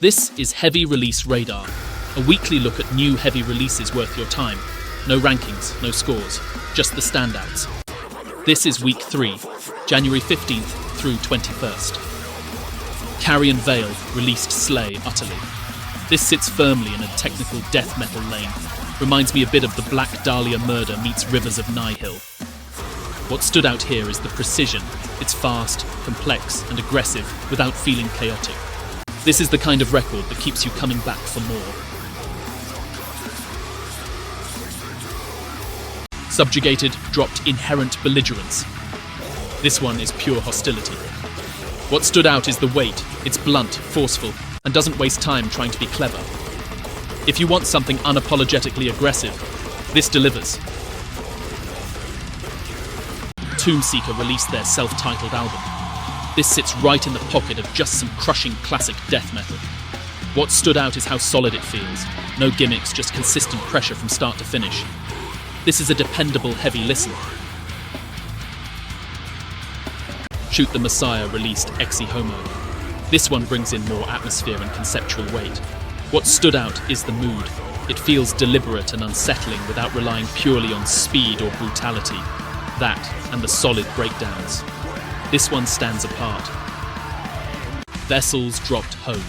This is Heavy Release Radar, a weekly look at new heavy releases worth your time. No rankings, no scores, just the standouts. This is Week 3, January 15th through 21st. Carrion Vael released Slay Utterly. This sits firmly in a technical death metal lane. Reminds me a bit of the Black Dahlia murder meets Rivers of Nihil. What stood out here is the precision. It's fast, complex, and aggressive without feeling chaotic. This is the kind of record that keeps you coming back for more. Subjugated dropped Inherent Belligerence. This one is pure hostility. What stood out is the weight. It's blunt, forceful, and doesn't waste time trying to be clever. If you want something unapologetically aggressive, this delivers. Tombseeker released their self-titled album. This sits right in the pocket of just some crushing classic death metal. What stood out is how solid it feels. No gimmicks, just consistent pressure from start to finish. This is a dependable heavy listen. Shoot the Messiah released Ecce Homo. This one brings in more atmosphere and conceptual weight. What stood out is the mood. It feels deliberate and unsettling without relying purely on speed or brutality. That and the solid breakdowns. This one stands apart. Vessels dropped Home.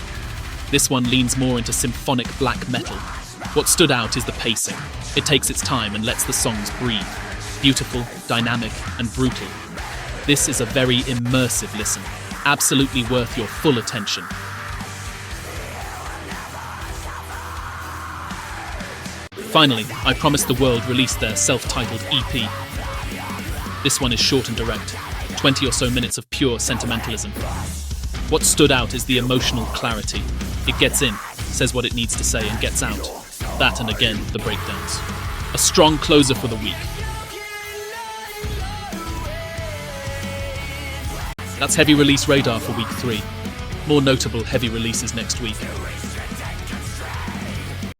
This one leans more into symphonic black metal. What stood out is the pacing. It takes its time and lets the songs breathe. Beautiful, dynamic, and brutal. This is a very immersive listen. Absolutely worth your full attention. Finally, I Promised the World released their self-titled EP. This one is short and direct, 20 or so minutes of pure sentimentalism. What stood out is the emotional clarity. It gets in, says what it needs to say, and gets out. That and again, the breakdowns. A strong closer for the week. That's Heavy Release Radar for Week 3. More notable heavy releases next week.